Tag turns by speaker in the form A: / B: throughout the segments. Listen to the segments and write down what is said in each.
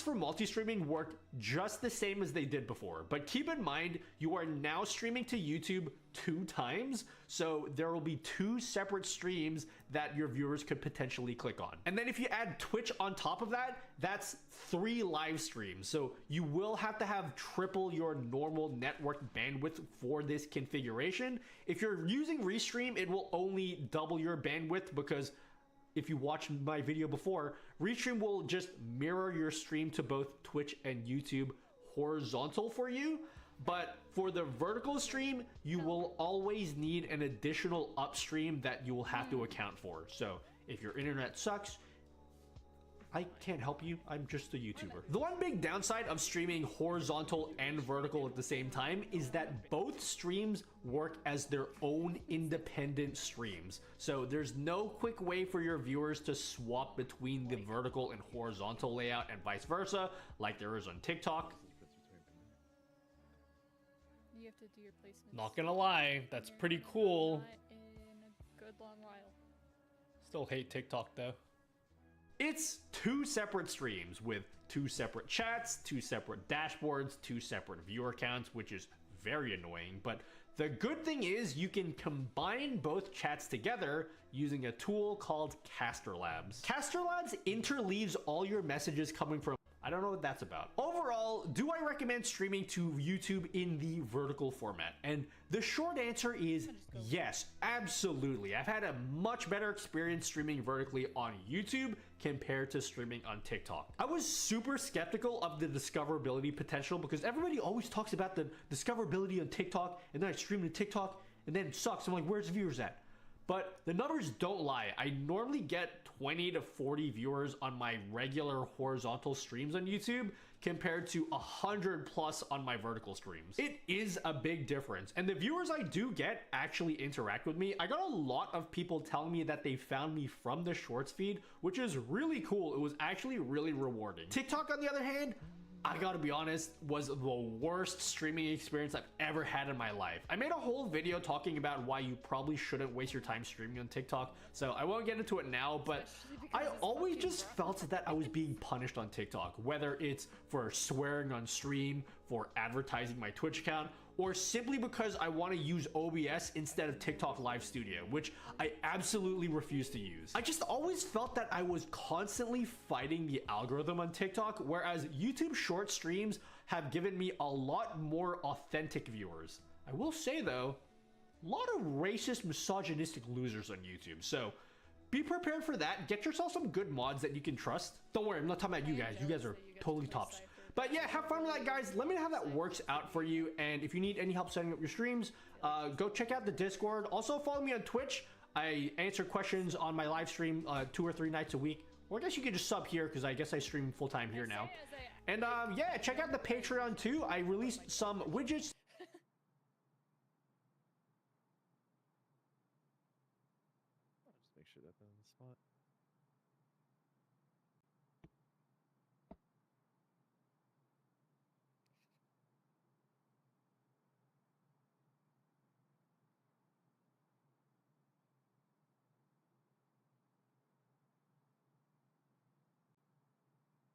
A: for multi-streaming work just the same as they did before, but keep in mind you are now streaming to YouTube 2 times, so there will be 2 separate streams that your viewers could potentially click on. And then if you add Twitch on top of that, that's 3 live streams. So you will have to have triple your normal network bandwidth for this configuration. If you're using Restream, it will only double your bandwidth, because if you watched my video before, Restream will just mirror your stream to both Twitch and YouTube horizontal for you. But for the vertical stream, you will always need an additional upstream that you will have to account for. So if your internet sucks, I can't help you. I'm just a YouTuber. The one big downside of streaming horizontal and vertical at the same time is that both streams work as their own independent streams. So there's no quick way for your viewers to swap between the vertical and horizontal layout and vice versa, like there is on TikTok.
B: You have to do your placements.
C: Not gonna lie, that's pretty cool.
B: Not in a good long while.
C: Still hate TikTok though.
A: It's 2 separate streams with 2 separate chats, 2 separate dashboards, 2 separate viewer counts, which is very annoying. But the good thing is you can combine both chats together using a tool called Caster Labs. Caster Labs interleaves all your messages coming from... I don't know what that's about. Overall, do I recommend streaming to YouTube in the vertical format? And the short answer is yes, absolutely. I've had a much better experience streaming vertically on YouTube compared to streaming on TikTok. I was super skeptical of the discoverability potential because everybody always talks about the discoverability on TikTok, and then I stream to TikTok and then it sucks. I'm like, where's the viewers at? But the numbers don't lie. I normally get 20 to 40 viewers on my regular horizontal streams on YouTube compared to 100 plus on my vertical streams. It is a big difference. And the viewers I do get actually interact with me. I got a lot of people telling me that they found me from the shorts feed, which is really cool. It was actually really rewarding. TikTok, on the other hand, I gotta be honest, was the worst streaming experience I've ever had in my life. I made a whole video talking about why you probably shouldn't waste your time streaming on TikTok, so I won't get into it now, but I always just felt that I was being punished on TikTok, whether it's for swearing on stream, for advertising my Twitch account, or simply because I want to use OBS instead of TikTok Live Studio, which I absolutely refuse to use. I just always felt that I was constantly fighting the algorithm on TikTok, whereas YouTube short streams have given me a lot more authentic viewers. I will say though, a lot of racist, misogynistic losers on YouTube, so be prepared for that. Get yourself some good mods that you can trust. Don't worry, I'm not talking about you guys. You guys are totally tops. But yeah, have fun with that, guys. Let me know how that works out for you. And if you need any help setting up your streams, go check out the Discord. Also, follow me on Twitch. I answer questions on my live stream 2 or 3 nights a week. Or I guess you could just sub here because I guess I stream full-time here now. And yeah, check out the Patreon too. I released some widgets.
D: I'll just make sure that's on the spot.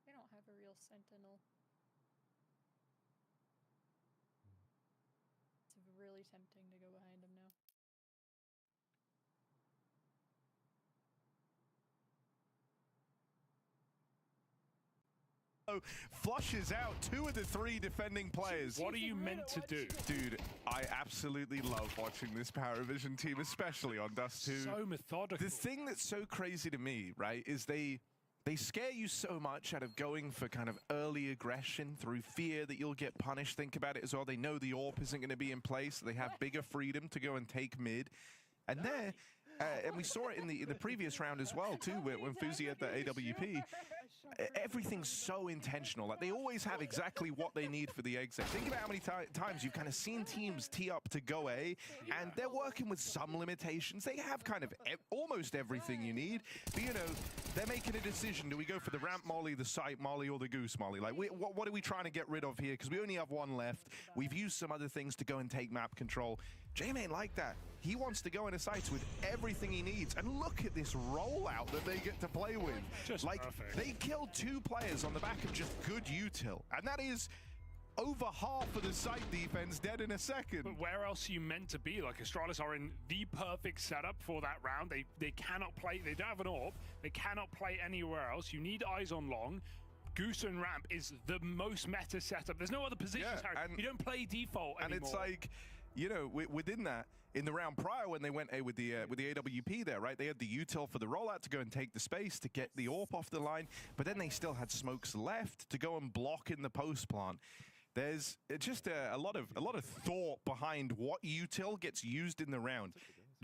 B: They don't have a real sentinel. It's really tempting to go behind them now.
E: Flushes out 2 of the 3 defending players.
C: What are you meant to do?
E: Dude, I absolutely love watching this Power Vision team, especially on Dust 2.
C: So methodical.
E: The thing that's so crazy to me, right, is they scare you so much out of going for kind of early aggression through fear that you'll get punished. Think about it as well. They know the AWP isn't going to be in place. So they have bigger freedom to go and take mid. And there, and we saw it in the previous round as well, too, when Fuzi had the AWP. Everything's so intentional. Like, they always have exactly what they need for the exit. Think about how many times you've kind of seen teams tee up to go A, and they're working with some limitations. They have kind of almost everything you need, but, you know, they're making a decision. Do we go for the ramp molly, the sight molly, or the goose molly? Like, what are we trying to get rid of here? Because we only have one left. We've used some other things to go and take map control. Jaime ain't like that. He wants to go into sites with everything he needs. And look at this rollout that they get to play with.
C: Just
E: like,
C: perfect.
E: they killed 2 players on the back of just good util. And that is over half of the site defense dead in a second.
C: But where else are you meant to be? Like, Astralis are in the perfect setup for that round. They cannot play, they don't have an AWP, they cannot play anywhere else. You need eyes on long. Goose and Ramp is the most meta setup. There's no other positions,
E: Yeah,
C: Harry. You don't play default
E: and
C: anymore.
E: it's like, you know, within that, in the round prior when they went with the AWP there, right? They had the util for the rollout to go and take the space to get the AWP off the line, but then they still had smokes left to go and block in the post plant. There's just a lot of thought behind what util gets used in the round.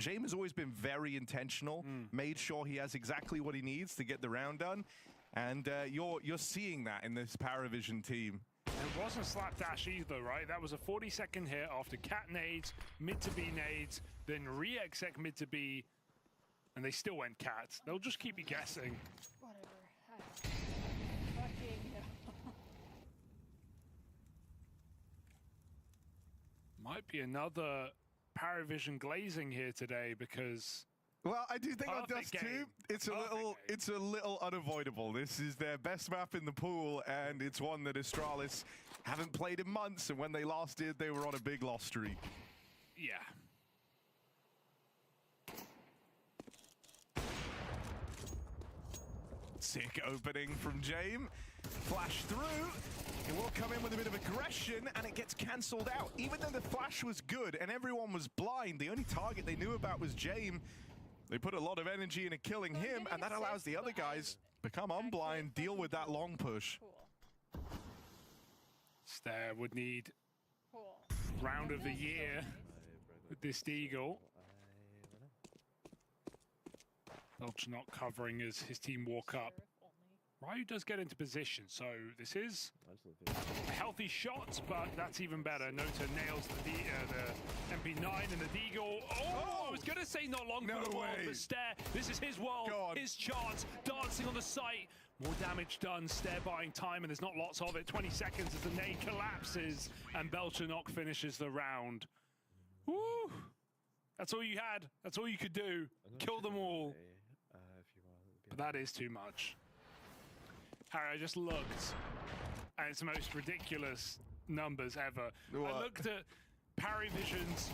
E: Jaime has always been very intentional, made sure he has exactly what he needs to get the round done, and you're seeing that in this Paravision team.
C: It wasn't slapdash either, right? That was a 40-second hit after cat nades, mid to B nades, then re-exec mid to B, and they still went cat. They'll just keep you guessing.
B: Whatever. Fucking hell.
C: Might be another Paravision glazing here today because
E: Well, I do think on
C: Perfect
E: Dust 2,
C: game.
E: it's a
C: Perfect
E: little
C: game.
E: it's a little unavoidable. This is their best map in the pool, and it's one that Astralis haven't played in months, and when they last did, they were on a big loss streak.
C: yeah.
E: Sick opening from Jaime. Flash through. It will come in with a bit of aggression, and it gets cancelled out. Even though the flash was good and everyone was blind, the only target they knew about was Jaime. They put a lot of energy into killing
B: Well, I'm
E: him,
B: getting
E: and that allows the
B: assists,
E: other
B: but
E: guys become
B: actually
E: unblind, deal
B: fucking
E: with that long push.
B: Cool.
C: Stair would need
B: Cool.
C: round of the
B: That's so
C: year
B: nice.
C: with this Deagle. Dodge not covering as his team walk up.
B: Sheriff only.
C: Ryu does get into position, so this is a healthy shot, but that's even better. Nota nails the MP9 and the Deagle. Oh, I was going to say not long
E: No
C: for the world,
E: way.
C: but Stair, this is his world,
E: God.
C: his chance, dancing on the site. More damage done, Stair buying time, and there's not lots of it. 20 seconds as the nade collapses, and Belchanok finishes the round. Woo! That's all you had. That's all you could do. Kill them all. But that is too much. Harry, I just looked, and it's the most ridiculous numbers ever.
E: What?
C: I looked at Paravision's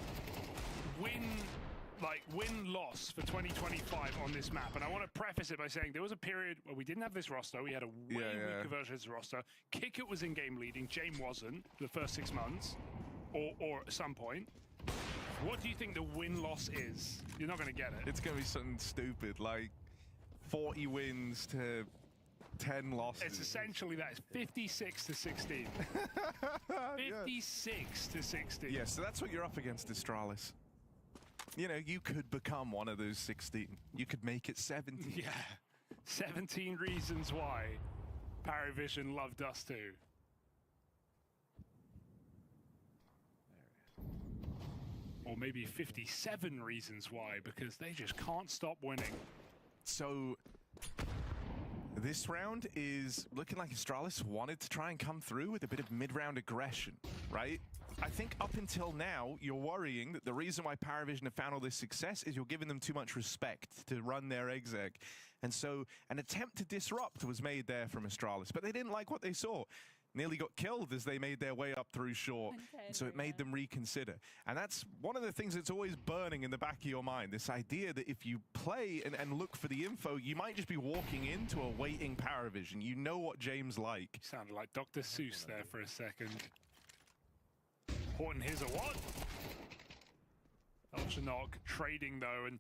C: win-loss for 2025 on this map, and I want to preface it by saying there was a period where we didn't have this roster. We had a way weaker version of this roster. Kickit was in-game leading. Jaime wasn't the first 6 months, or at some point. What do you think the win-loss is? You're not going to get it.
E: It's going to be something stupid, like 40 wins to 10 losses.
C: It's essentially that. It's 56 to 16. 56 to 16.
E: Yeah, so that's what you're up against, Astralis. You know, you could become one of those 16. You could make it 17.
C: Yeah. 17 reasons why Paravision loved us too. Or maybe 57 reasons why, because they just can't stop winning.
E: So this round is looking like Astralis wanted to try and come through with a bit of mid-round aggression, right? I think up until now, you're worrying that the reason why Paravision have found all this success is you're giving them too much respect to run their exec. And so an attempt to disrupt was made there from Astralis, but they didn't like what they saw. Nearly got killed as they made their way up through short, and so it made them reconsider. And that's one of the things that's always burning in the back of your mind, this idea that if you play and look for the info, you might just be walking into a waiting Paravision. You know what James like.
C: Sounded like Dr. Seuss there for a second. Horton here's a what? Belchanok trading though, and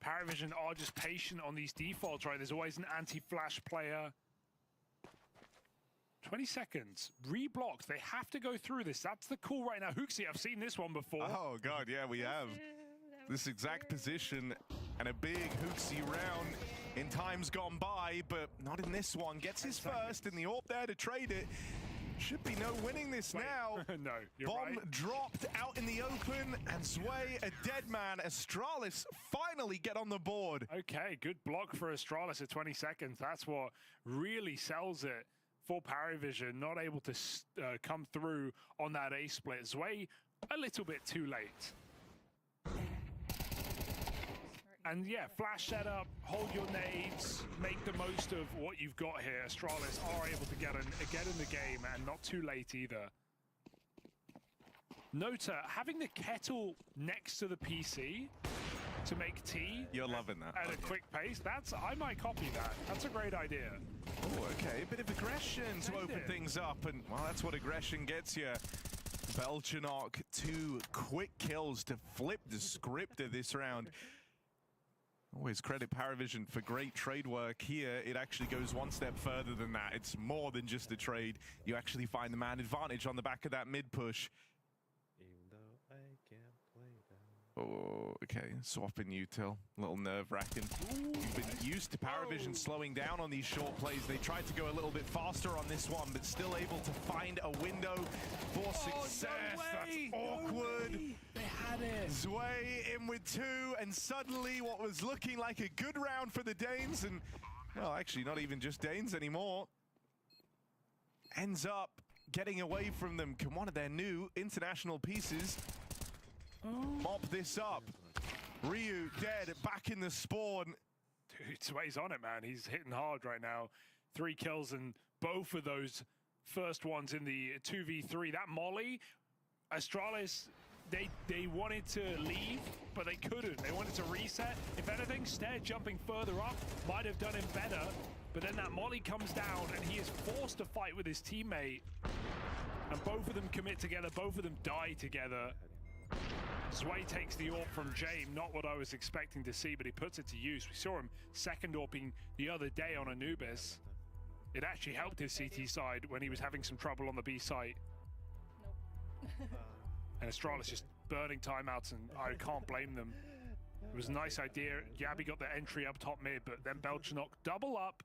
C: Paravision are just patient on these defaults, right? There's always an anti-flash player. 20 seconds, reblocked. They have to go through this. That's the call right now. Hooksy, I've seen this one before.
E: Oh God, yeah, we have. This exact position and a big Hooksy round in times gone by, but not in this one. Gets his first in the AWP there to trade it. Should be no winning this
C: Wait.
E: now.
C: No, you're
E: Bomb
C: right.
E: dropped out in the open, and Sway, a dead man. Astralis finally get on the board.
C: Okay, good block for Astralis at 20 seconds. That's what really sells it for Paravision. Not able to come through on that A split. Sway a little bit too late. And yeah, flash setup, hold your nades, make the most of what you've got here. Astralis are able to get in the game, and not too late either. Nota, having the kettle next to the PC to make tea.
E: You're loving that.
C: At a quick pace, I might copy that. That's a great idea.
E: Oh, okay. A bit of aggression to open things up, and well, that's what aggression gets you. Belchanok, 2 quick kills to flip the script of this round. Always credit Paravision for great trade work here. It actually goes one step further than that. It's more than just a trade. You actually find the man advantage on the back of that mid push.
D: Even though I can't play them.
E: Oh, okay. Swapping util. A little nerve-wracking. You've been used to Paravision slowing down on these short plays. They tried to go a little bit faster on this one, but still able to find a window for success.
C: No way!
E: That's awkward.
C: No way. They had it.
E: Zwei in with 2, and suddenly what was looking like a good round for the Danes, and, well, actually not even just Danes anymore, ends up getting away from them. Can one of their new international pieces mop this up? Ryu dead, back in the spawn.
C: Dude, Zwei's on it, man. He's hitting hard right now. 3 kills, and both of those first ones in the 2v3. That molly, Astralis, they wanted to leave, but they couldn't. They wanted to reset. If anything, Stair jumping further up might have done him better, but then that molly comes down, and he is forced to fight with his teammate. And both of them commit together, both of them die together. Zwei takes the AWP from James, not what I was expecting to see, but he puts it to use. We saw him second AWPing the other day on Anubis. It actually helped his CT side when he was having some trouble on the B site.
B: Nope.
C: And Astralis just burning timeouts, and I can't blame them. It was a nice idea. Yabby got the entry up top mid, but then Belchanok double up.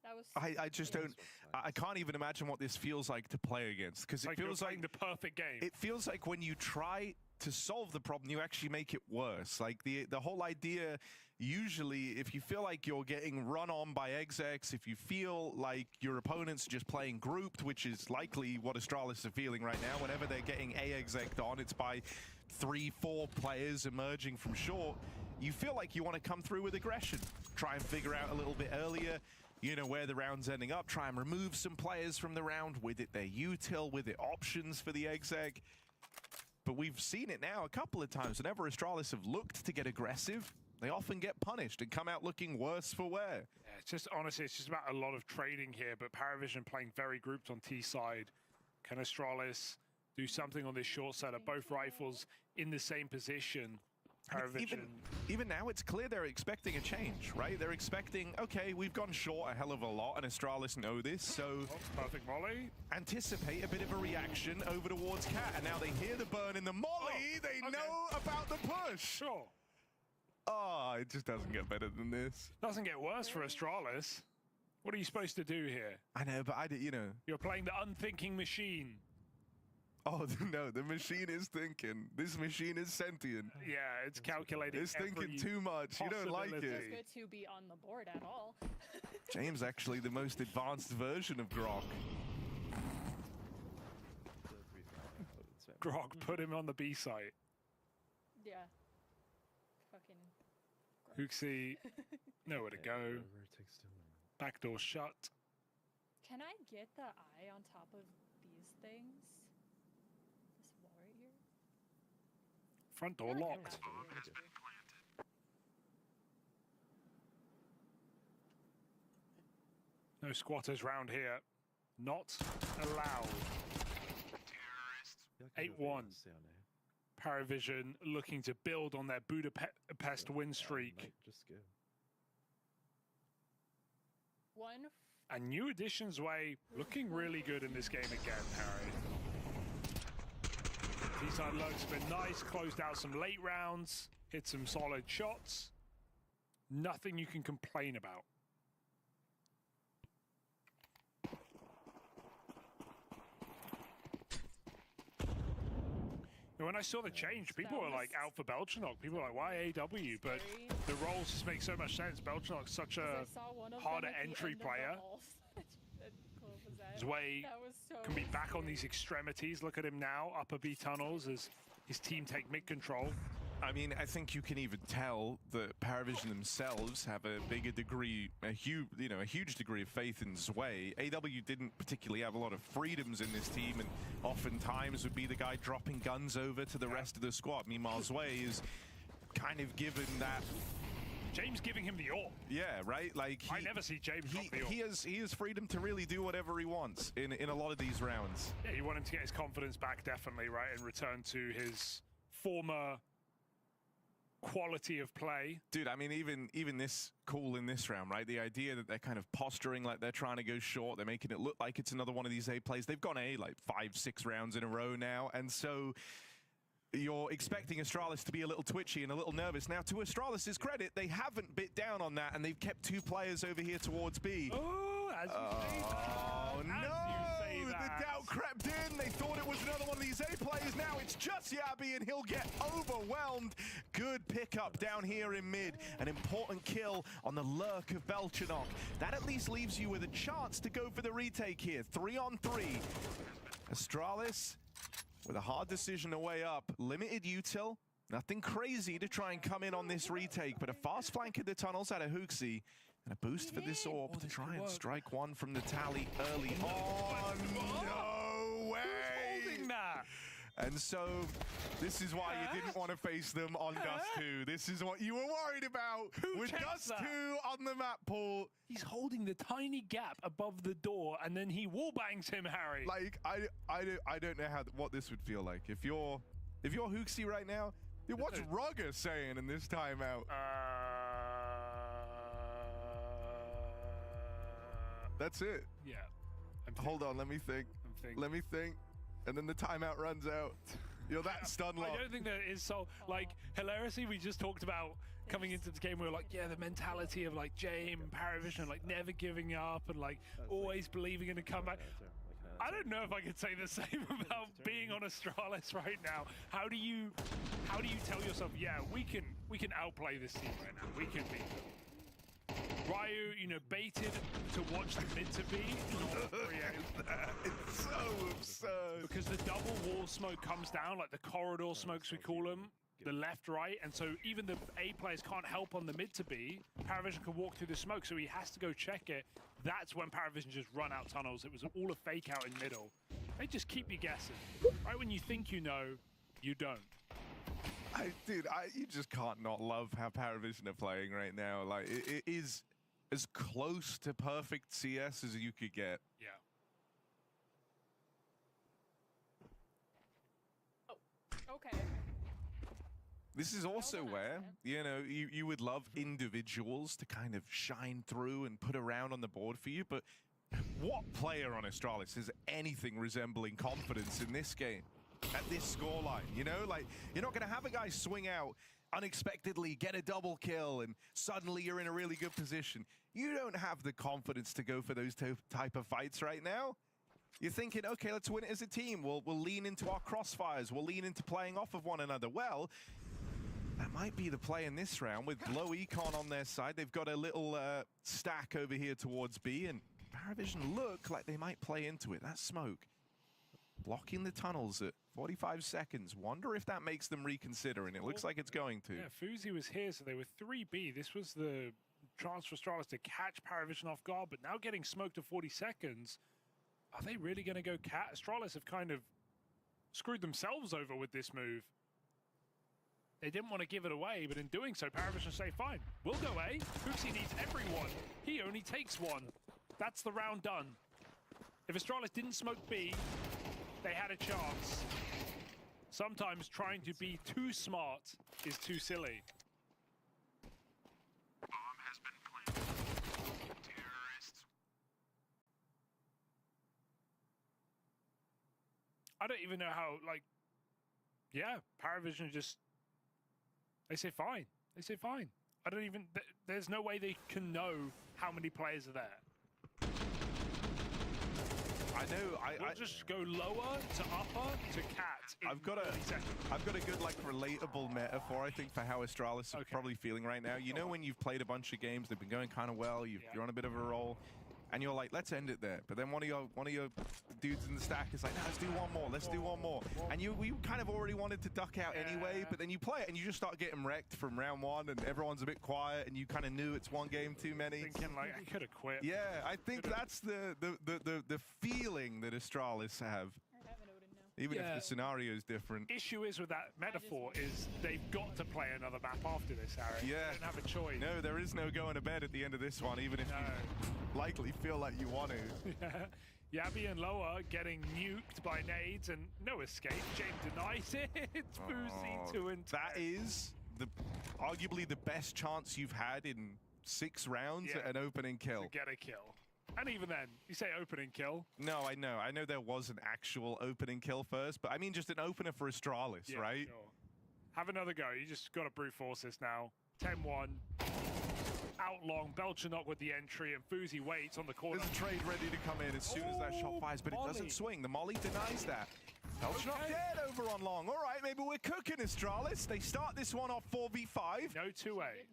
B: That was
E: I just don't, I can't even imagine what this feels like to play against, because it feels like
C: the perfect game.
E: it feels like when you try to solve the problem, you actually make it worse. Like the whole idea, usually, if you feel like you're getting run on by execs, if you feel like your opponents are just playing grouped, which is likely what Astralis are feeling right now, whenever they're getting A-exec'd on, it's by 3-4 players emerging from short, you feel like you want to come through with aggression. Try and figure out a little bit earlier, you know, where the round's ending up, try and remove some players from the round, with it their util, with it options for the exec. But we've seen it now a couple of times. Whenever Astralis have looked to get aggressive, they often get punished and come out looking worse for wear.
C: Yeah, it's just, honestly, it's just about a lot of trading here, but Paravision playing very grouped on T side. Can Astralis do something on this short setup? Both rifles in the same position.
E: Even now, it's clear they're expecting a change, right? They're expecting, okay, we've gone short a hell of a lot, and Astralis know this, so
C: perfect molly.
E: Anticipate a bit of a reaction over towards Cat, and now they hear the burn in the molly. They know about the push.
C: Sure.
E: Oh, it just doesn't get better than this.
C: Doesn't get worse for Astralis. What are you supposed to do here?
E: I know, but you know.
C: You're playing the unthinking machine.
E: Oh, no, the machine is thinking. This machine is sentient.
C: Yeah, it's calculating.
E: It's thinking too much. You don't like it.
B: It's good to be on the board at all.
E: James actually the most advanced version of Grok.
C: Grok put him on the B site.
B: Yeah. Fucking.
C: Hooksy, nowhere to go.
D: Whatever it takes to win.
C: Back door shut.
B: Can I get the eye on top of these things? This wall right here?
C: Front door locked. No squatters round here. Not allowed. 8-1. Paravision looking to build on their Budapest win streak.
D: Just go.
B: One.
C: And new additions way looking really good in this game again, Harry. T-side lurk's been nice, closed out some late rounds, hit some solid shots. Nothing you can complain about. When I saw the change, people were like out for Belchanok. People were like, why AW? But the roles just make so much sense. Belchanok's such a harder entry player. Zwei can be back on these extremities. Look at him now, upper B tunnels as his team take mid control.
E: I mean, I think you can even tell that Paravision themselves have a bigger degree, a huge degree of faith in Zwei. AW didn't particularly have a lot of freedoms in this team, and oftentimes would be the guy dropping guns over to the rest of the squad. Meanwhile, Zwei is kind of given that.
C: James giving him the AWP.
E: Yeah, right. Like
C: I never see James drop the AWP.
E: he has freedom to really do whatever he wants in a lot of these rounds.
C: Yeah, you want him to get his confidence back, definitely, right, and return to his former quality of play.
E: Dude, I mean, even this call in this round, right? The idea that they're kind of posturing like they're trying to go short, they're making it look like it's another one of these A plays. They've gone A like 5-6 rounds in a row now, and so you're expecting Astralis to be a little twitchy and a little nervous. Now, to Astralis' credit, they haven't bit down on that, and they've kept 2 players over here towards B.
C: Oh, as you say that.
E: Oh, no!
C: As you say that.
E: The doubt crept in. They thought it was another one of these A plays. Now it's just Yabi, and he'll get overwhelmed. Good pickup down here in mid. An important kill on the lurk of Belchanok. That at least leaves you with a chance to go for the retake here. 3-on-3. Astralis with a hard decision away up. Limited util. Nothing crazy to try and come in on this retake, but a fast flank in the tunnels out of Hooksy. And a boost for this AWP to try and strike one from the tally early on. No way!
C: Who's holding that?
E: And so, this is why you didn't want to face them on Dust 2. This is what you were worried about with Dust 2 on the map pool.
C: He's holding the tiny gap above the door, and then he wallbangs him, Harry.
E: Like, I don't know what this would feel like. If you're Hooksy right now, dude, what's Rugger saying in this timeout? That's it.
C: Yeah.
E: Hold on, let me think. Let me think. And then the timeout runs out. You're that stun locked.
C: I don't think that is so, like, hilariously, we just talked about coming into the game, we were like, yeah, the mentality of, like, James and Paravision, like, never giving up and, like, always believing in a comeback. I don't know if I could say the same about being on Astralis right now. How do you tell yourself, yeah, we can outplay this team right now. We can beat them. Ryu, you know, baited to watch the mid to be.
E: It's so absurd.
C: Because the double wall smoke comes down, like the corridor smokes we call them, the left, right, and so even the A players can't help on the mid to be. Paravision can walk through the smoke, so he has to go check it. That's when Paravision just run out tunnels. It was all a fake out in middle. They just keep you guessing. Right when you think you know, you don't.
E: Dude, you just can't not love how Paravision are playing right now. Like, it is as close to perfect CS as you could get.
C: Yeah.
B: Oh, okay.
E: This is also where, you know, you would love individuals to kind of shine through and put around on the board for you, but what player on Astralis has anything resembling confidence in this game? At this scoreline, you know, like, you're not going to have a guy swing out unexpectedly, get a double kill, and suddenly you're in a really good position. You don't have the confidence to go for those type of fights right now. You're thinking, okay, let's win it as a team. We'll lean into our crossfires. We'll lean into playing off of one another. Well, that might be the play in this round with low econ on their side. They've got a little stack over here towards B, and Paravision look like they might play into it. That smoke blocking the tunnels at 45 seconds. Wonder if that makes them reconsider, and it looks like it's going to.
C: Yeah, Fuzi was here, so they were 3B. This was the chance for Astralis to catch Paravision off guard, but now getting smoked to 40 seconds. Are they really going to go cat? Astralis have kind of screwed themselves over with this move. They didn't want to give it away, but in doing so, Paravision say, fine, we'll go A. Fuzi needs everyone. He only takes one. That's the round done. If Astralis didn't smoke B, they had a chance. Sometimes trying to be too smart is too silly.
F: Bomb has been planted. Terrorists.
C: I don't even know how, like, yeah, Paravision just, they say fine. They say fine. I don't even, there's no way they can know how many players are there.
E: I know.
C: We'll just go lower to upper to cat.
E: I've got a good, like, relatable metaphor, I think, for how Astralis are probably feeling right now. You know, when you've played a bunch of games, they've been going kind of well, you're on a bit of a roll, and you're like, let's end it there. But then one of your dudes in the stack is like, no, let's do one more, let's do one more. And you kind of already wanted to duck out anyway, but then you play it and you just start getting wrecked from round one, and everyone's a bit quiet, and you kind of knew it's one game too many.
C: Thinking like, I could have quit.
E: Yeah, I think that's the feeling that Astralis have.
B: I have an Odin now.
E: Even if
C: Yeah.
E: the scenario is different.
C: Issue is with that metaphor is they've got to play another map after this, Harry.
E: Yeah.
C: They don't have a choice.
E: No, there is no going to bed at the end of this one, even if you likely feel like you want to.
C: Yabi and Loa getting nuked by nades and no escape. James denies it. It's Boozy 2 and 10.
E: That is arguably the best chance you've had in 6 rounds
C: Yeah.
E: at an opening kill.
C: To get a kill. And even then, you say opening kill.
E: No, I know. I know there was an actual opening kill first, but I mean just an opener for Astralis,
C: Yeah,
E: right?
C: Sure. Have another go. You just got to brute force this now. 10-1. Out long. Belchanok with the entry, and Fuzi waits on the corner.
E: There's a trade ready to come in as soon as that shot fires, but it
C: Molly.
E: doesn't swing. The Molly denies that. Belchanok
C: Okay.
E: dead over on long. All right, maybe we're cooking Astralis. They start this one off 4v5.
C: No 2A.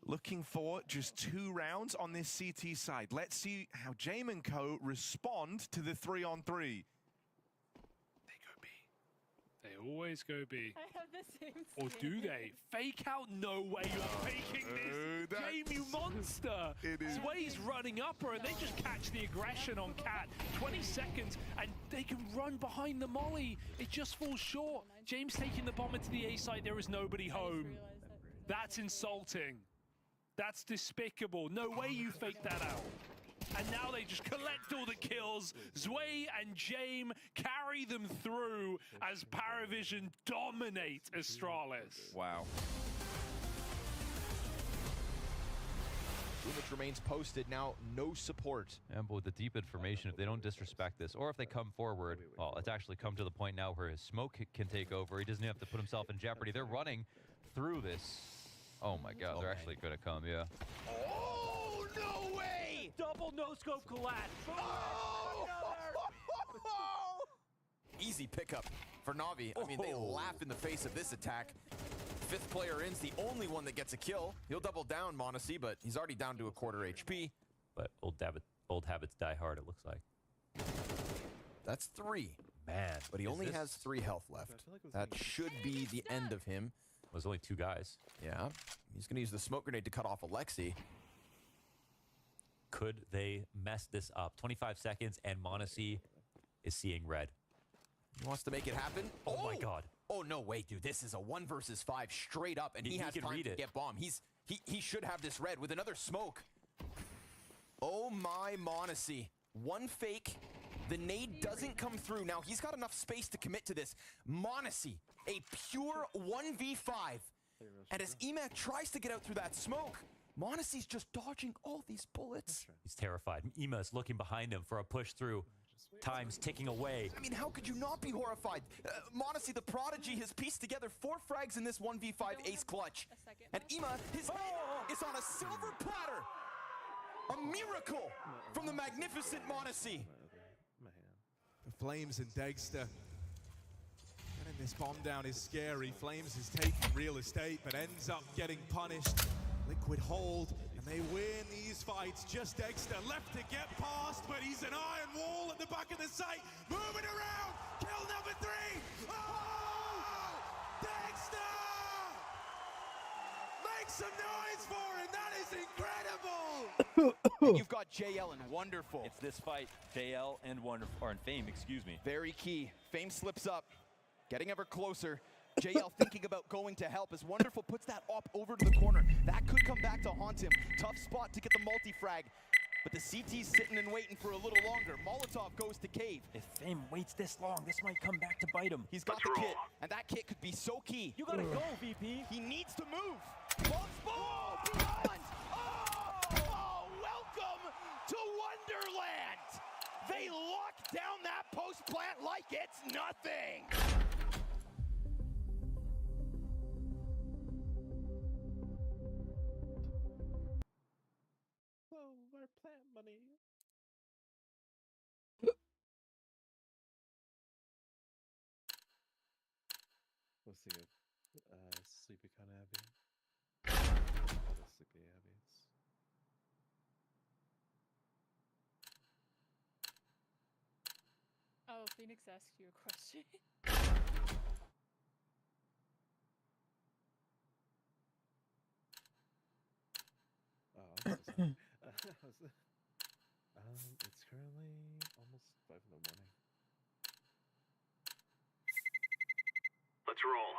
E: Looking for just 2 rounds on this CT side. Let's see how Jame and Co respond to the 3-on-3.
C: They go B. They always go B.
B: I have the same
C: Or
B: skin.
C: do they? Fake out? No way you're faking this.
E: that's-
C: Game, you monster.
E: It is.
C: Sway's running up her and they just catch the aggression on Cat. 20 seconds and they can run behind the molly. It just falls short. James taking the bomb into the A site. There is nobody
B: I just
C: home.
B: realized that.
C: That's insulting. That's despicable. No way you faked that out. And now they just collect all the kills. Zwei and Jame carry them through as Paravision dominate Astralis.
E: Wow.
G: Image remains posted. Now, no support.
H: And with the deep information, if they don't disrespect this, or if they come forward, well, it's actually come to the point now where his smoke can take over. He doesn't have to put himself in jeopardy. They're running through this. Oh my God, they're actually going to come, yeah.
G: Oh, no way!
I: Double no-scope collapse.
G: Oh! Easy pickup for Na'Vi. I mean, they laugh in the face of this attack. 5th player in's the only one that gets a kill. He'll double down, Monacy, but he's already down to a quarter HP.
I: But old habits die hard, it looks like.
G: That's 3.
I: Man.
G: But he
I: is
G: only
I: this-
G: has 3 health left.
D: feel like it was
G: That
D: like-
G: should be the end of him.
I: Was only 2 guys.
G: Yeah. He's going to use the smoke grenade to cut off Alexi.
I: Could they mess this up? 25 seconds, and Monacy is seeing red.
G: He wants to make it happen.
I: Oh my God.
G: Oh, no, wait, dude. This is a 1 versus 5 straight up, and he
I: He
G: has
I: can
G: time
I: read
G: to
I: it.
G: get bomb. He should have this red with another smoke. Oh, my Monacy. 1 fake. The nade doesn't come through. Now, he's got enough space to commit to this. Monacy, a pure 1v5. And as Emat tries to get out through that smoke, Monacy's just dodging all these bullets.
I: He's terrified. Ema is looking behind him for a push through. Time's ticking away.
G: I mean, how could you not be horrified? Monacy, the prodigy, has pieced together 4 frags in this 1v5 ace clutch.
B: A second
G: And
B: left.
G: Ema, his head is on a silver platter. A miracle from the magnificent Monacy.
D: My hand.
J: For Flames and Dagster. Getting this bomb down is scary. Flames is taking real estate, but ends up getting punished. Liquid hold, and they win these fights. Just Dagster left to get past, but he's an iron wall at the back of the site. Moving around, kill number 3. Oh! Dagster! Make some noise for him, that is incredible!
G: And you've got JL and Wonderful.
K: It's this fight, JL and Wonderful, or in Fame, excuse me.
G: Very key. Fame slips up, getting ever closer. JL thinking about going to help as Wonderful puts that op over to the corner. That could come back to haunt him. Tough spot to get the multi-frag. But the CT's sitting and waiting for a little longer. Molotov goes to cave.
K: If Fame waits this long, this might come back to bite him.
G: He's got the kit, and that kit could be so key.
K: You gotta go, VP.
G: He needs to move. Oh, beyond! Oh, welcome to Wonderland! They lock down that post plant like it's nothing!
D: Oh, our plant money. Let's see Sleepy Con Abbey. The Sleepy Abbeys.
B: Phoenix ask you a question?
D: Oh, I'm so sorry. It's currently almost 5 in the morning.
F: Let's roll.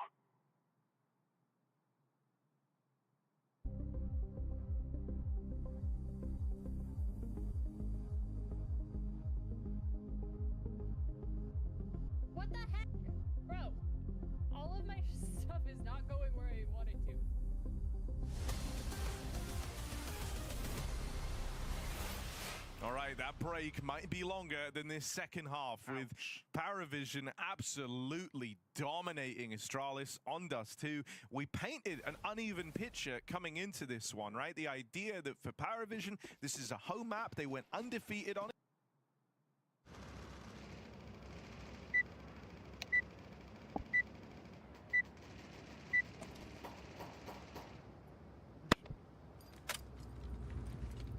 B: What the heck? Bro, all of my stuff is not going where I want it to.
E: All right, that break might be longer than this second half with Paravision absolutely dominating Astralis on Dust 2. We painted an uneven picture coming into this one, right? The idea that for Paravision, this is a home map. They went undefeated on it.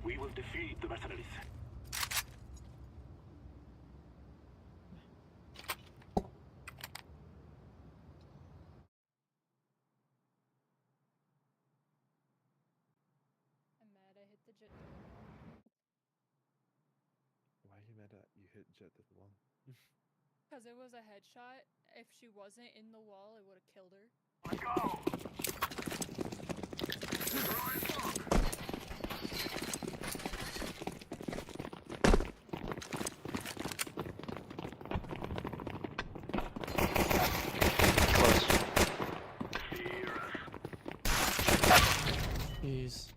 F: We will defeat the mercenaries.
B: I'm mad I hit the jet.
D: Why are you mad at you hit Jet to the wall?
B: Because it was a headshot. If she wasn't in the wall, it would have killed her.
F: Let's go!
L: Jeez.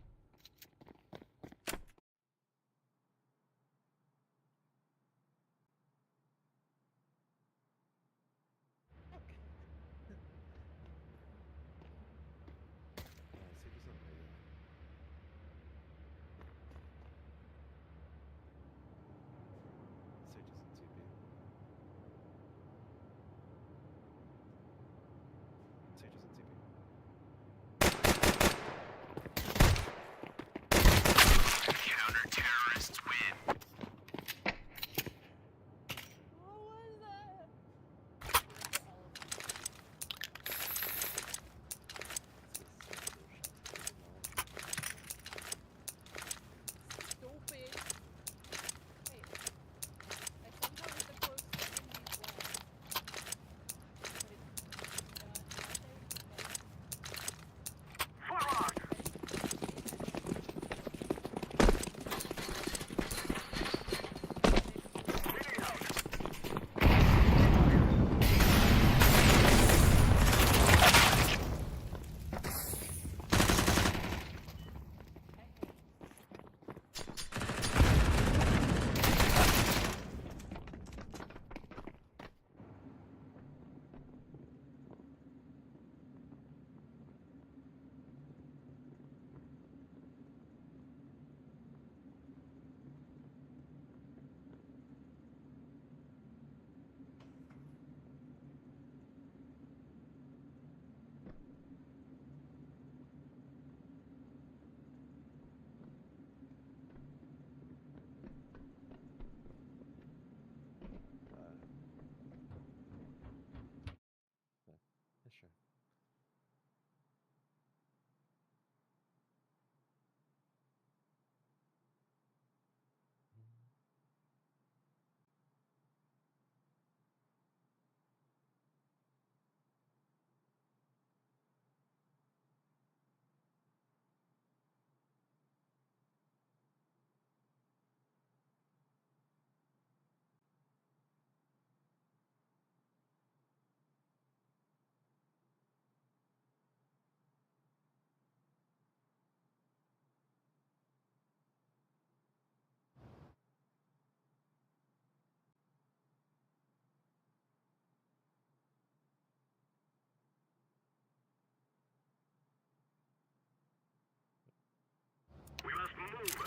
D: Sage is on radio. Sage is in TP. Sage is in TP.
F: Counter-terrorists win.
B: What was that? Stupid. Wait. I somehow hit the close second these ones. But it's
F: Forward!
D: Yeah, sure.
F: We must move.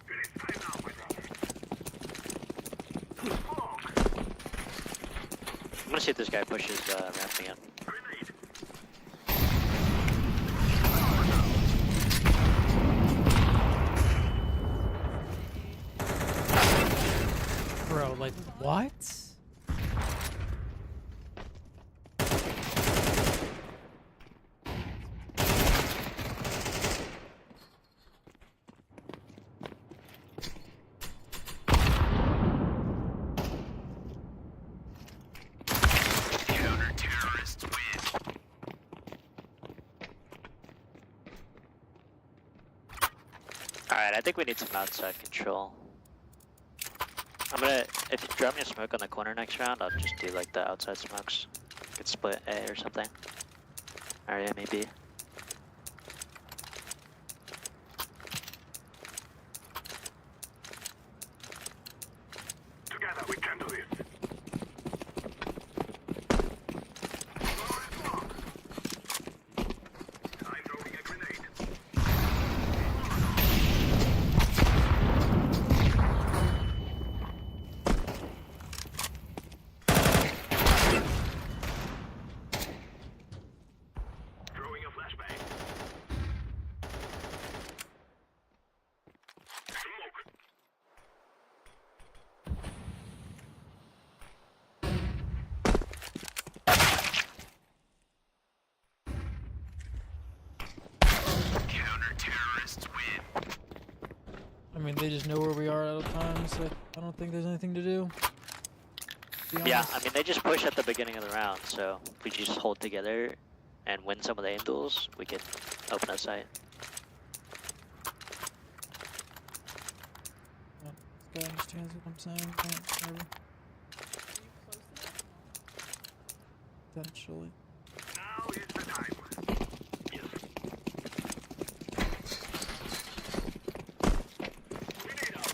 F: It is time now, my brother.
L: I'm gonna see if this guy pushes ramp again.
F: Grenade.
L: Like, what?
F: Counter-terrorists win.
L: Alright, I think we need some outside control. I'm gonna, if you drop me a smoke on the corner next round, I'll just do like the outside smokes. Could split A or something. Or A maybe.
F: Together we can do this. I'm throwing a grenade. Throwing a flashbang. Smoke. Counter-terrorists win.
L: I mean, they just know where we are at all times, so I don't think there's anything to do. To be
B: Yeah,
L: honest.
B: I mean, they just push at the beginning of the round, so if we just hold together and win some of the aim duels, we can open a site.
L: This guy understands what I'm saying. Yeah, whatever. Potentially.
F: Now is the time. Yes. Grenade out.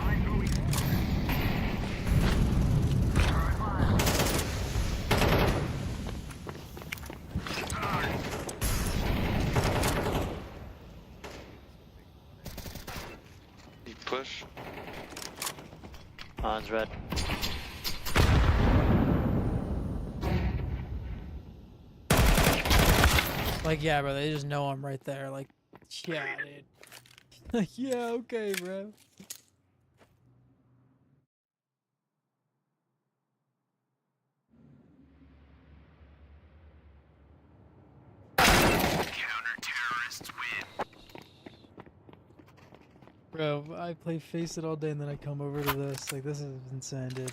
F: I'm throwing.
D: Push.
B: On's red.
L: Like, yeah, bro, they just know I'm right there. Like, yeah, dude. Like, yeah, okay, bro.
F: Counter-terrorists win.
L: Bro, I play Faceit all day and then I come over to this. Like, this is insane, dude.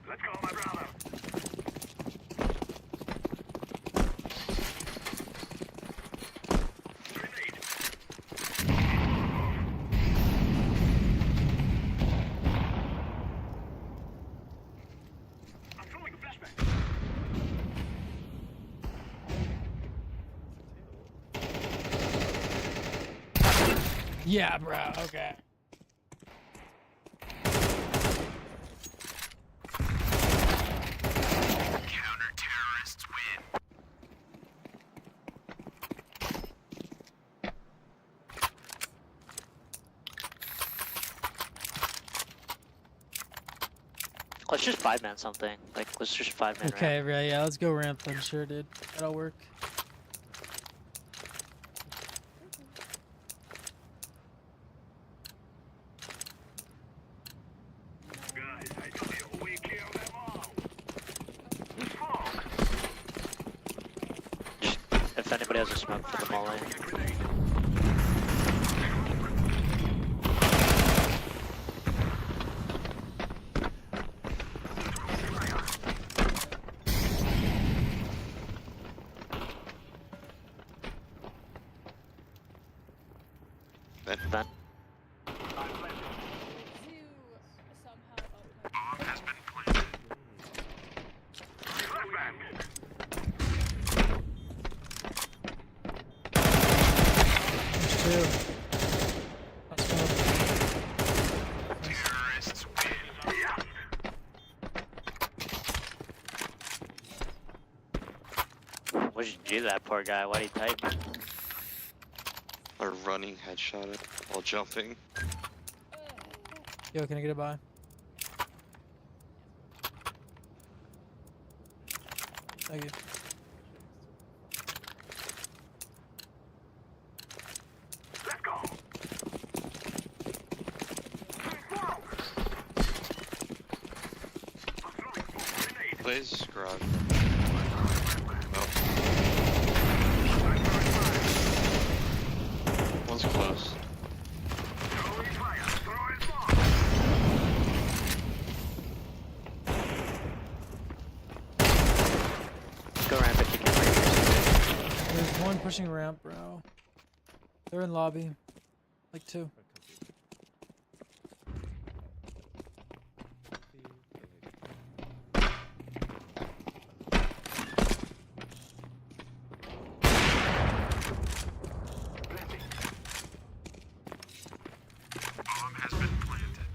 F: Let's go, my brother. Grenade. I'm throwing a flashbang.
L: Yeah, bro, okay.
F: Counter-terrorists win.
B: Let's just 5-man something. Like, let's just 5-man
L: Okay, right, yeah, let's go ramp then. Sure, dude. That'll work.
F: Guys, I tell you, we kill them all. Smoke.
B: If anybody has a smoke for the molly.
F: Throwing a grenade.
B: Vent.
F: Bomb has been planted. Flashbang.
L: There's two. Let's go.
F: Terrorists win. Yes.
B: What did you do to that poor guy? Why'd he type?
D: A running headshot it while jumping.
M: Yo, can I get a buy? Thank you.
F: Let's go.
D: Blaze garage. Nope. One's close.
L: Go ramp if you can.
M: There's one pushing ramp, bro. They're in lobby. Like 2.
F: Bomb has been planted.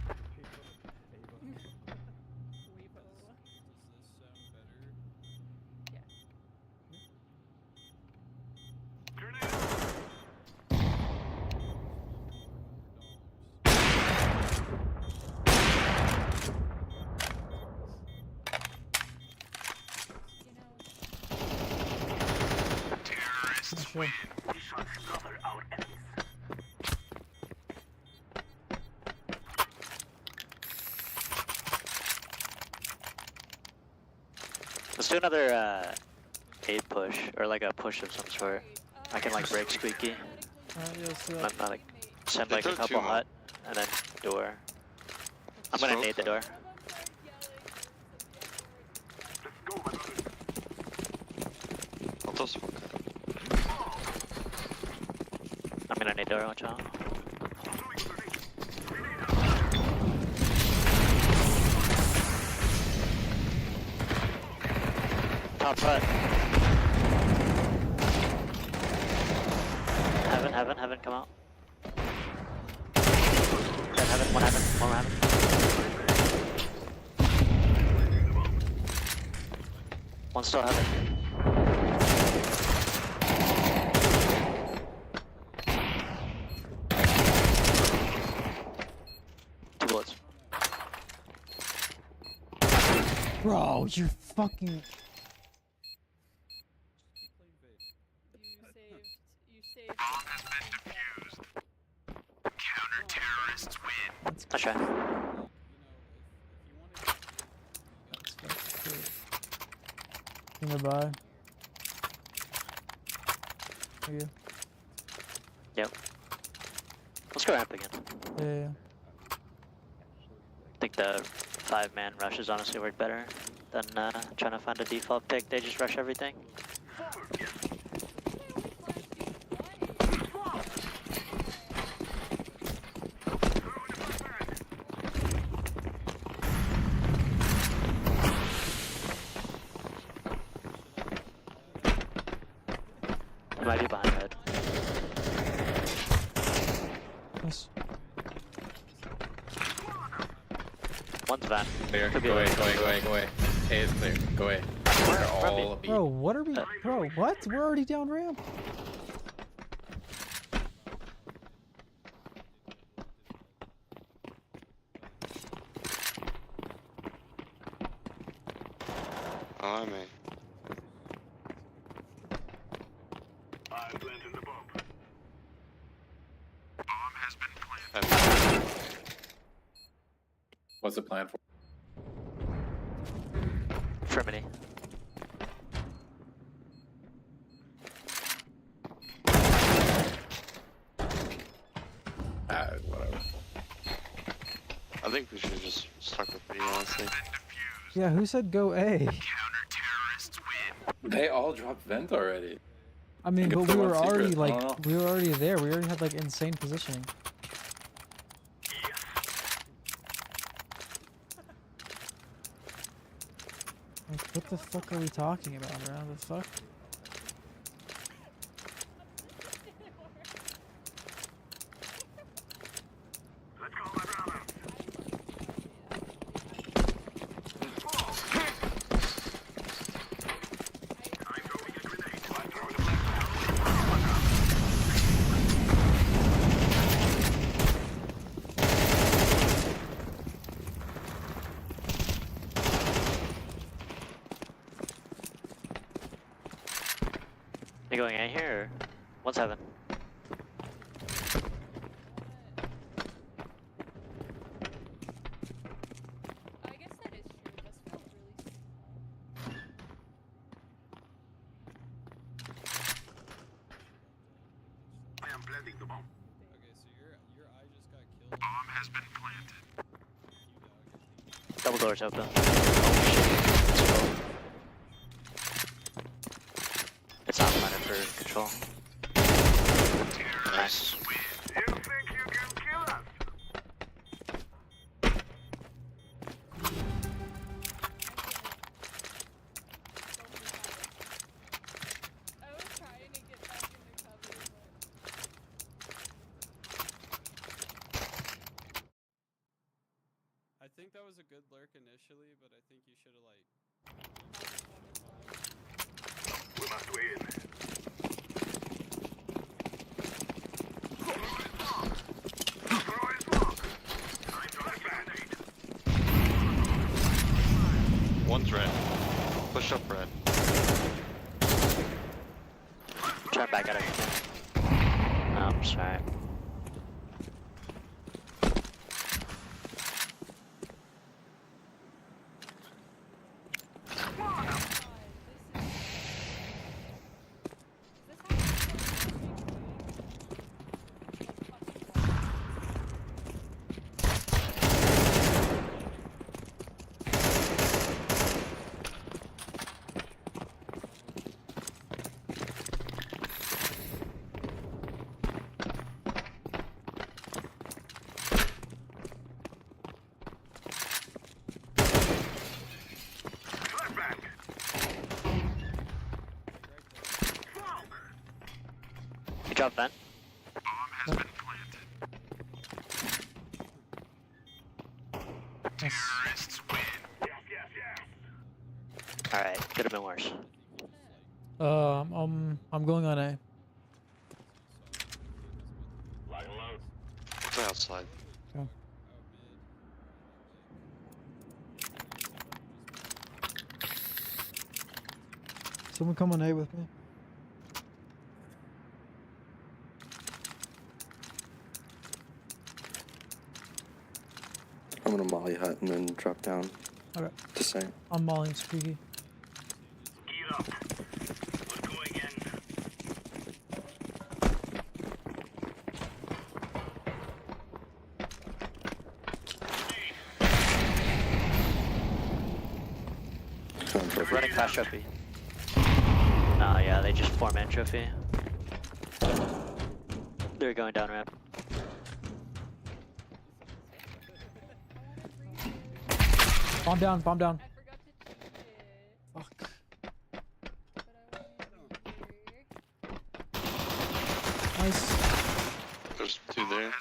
F: Terrorists win. We shall smother our enemies.
L: Let's do another 8 push, or like a push of some sort. I can like break squeaky.
M: Alright, yeah, let's do that.
L: Not like send
D: They
L: like a
D: throw
L: couple
D: two
L: hut, and then door. I'm gonna
D: Smoke
L: nade the door.
D: I'll throw smoke.
L: I'm gonna nade door, watch out. Top hut. Heaven, come out. Dead heaven, one heaven. One still heaven. Two bullets.
M: Bro, you're fucking.
F: Bomb has been defused. Counter-terrorists win.
L: Nice try.
M: Can I buy? Thank you.
L: Yep. Let's go ramp again.
M: Yeah.
L: I think the 5-man rushes honestly work better than trying to find a default pick. They just rush everything. It might be behind red.
M: Nice.
L: One's van.
N: Clear.
L: Could be
N: Go away,
L: a-
N: go away, go away, go away. A is clear. Go away. We're all beat.
M: Bro, what are we? Bro, what? We're already down ramp.
D: Oh, I may.
F: I planted the bomb. Bomb has been planted.
N: What's the plan for?
L: Frimini.
N: Whatever.
D: I think we should have just stuck with B, honestly.
M: Yeah, who said go A?
F: Counter-terrorists win.
N: They all dropped vent already.
M: I mean,
N: You
M: but
N: can
M: we
N: put
M: were
N: one
M: already
N: secret, I
M: like,
N: don't
M: we were already there. We already had like insane positioning. Like, what the fuck are we talking about, bro? The fuck?
F: Let's go, my brother. I'm throwing a grenade. I'm throwing a
L: One's heaven.
B: I guess that is true. It does feel really small.
F: I am planting the bomb.
J: Okay, so your eye just got killed.
F: Bomb has been planted.
L: Double doors open. It's on planet for control. Nice.
F: You think you can kill us?
B: I was trying to get back into cover, but
J: I think that was a good lurk initially, but I think you should have like.
F: We must win. Throw his block. Time to advance.
D: One's red. Push up red.
L: Turn back at it. Oh, I'm sorry. You drop vent.
F: Bomb has been planted. Terrorists win. Yes, yes, yes.
L: Alright, could have been worse.
M: I'm going on A.
F: Lying low.
D: It's outside.
M: Okay. Someone come on A with me.
O: I'm gonna molly hut and then drop down.
M: Okay.
O: To say.
M: I'm mauling Squeaky.
F: Gear up. We're going in.
L: Running fast trophy. Oh yeah, they just form in trophy. They're going down ramp.
M: Bomb down, bomb down.
B: I forgot to cheat it.
M: Fuck.
B: But I wanted to
M: Nice.
D: There's two there.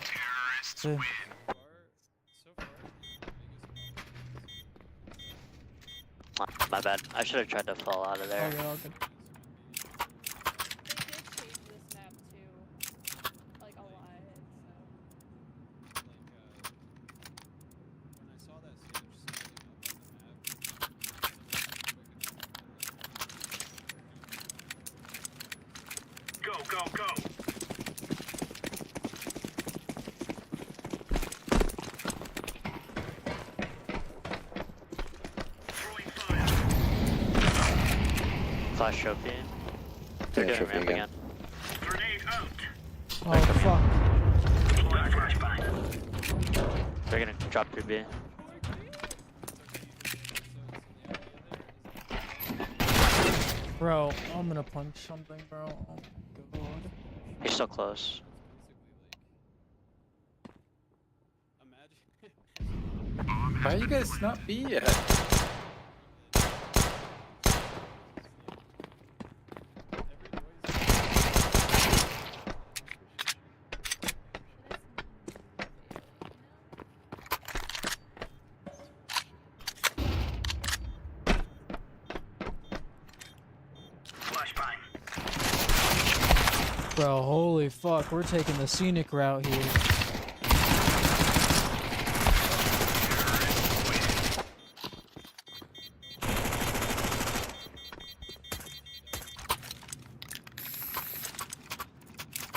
F: Terrorists
M: Yeah.
F: win.
L: My bad. I should have tried to fall out of there.
M: Okay, okay.
B: They did change this map too, like a lot. So.
J: When I saw that stage scaling up on the map.
F: Go, go, go. Throwing fire.
L: Flash trophy. They're
O: Yeah,
L: doing
O: trophy
L: ramp
O: again.
L: again.
F: Grenade out.
M: Oh fuck.
F: Flashbang.
L: They're gonna drop through B.
M: Bro, I'm gonna punch something, bro. Oh my god.
L: He's so close.
N: Why are you guys not B yet?
M: Bro, holy fuck, we're taking the scenic route here.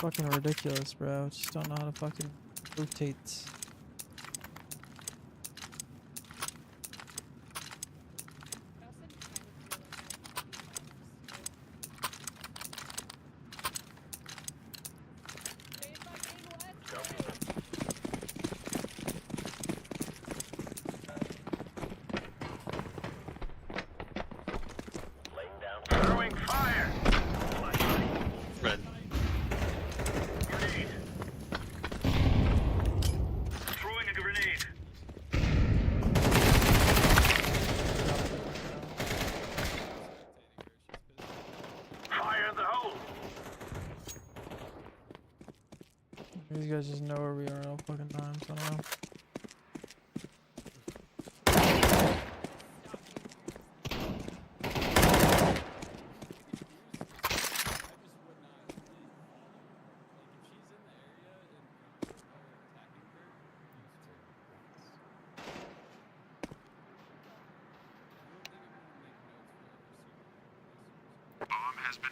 M: fucking ridiculous, bro. Just don't know how to fucking rotate.
F: Throwing fire.
D: Red.
F: Grenade. Throwing a grenade. Fire in the hole.
M: These guys just know where we are all fucking time, so I don't know.
F: Bomb has been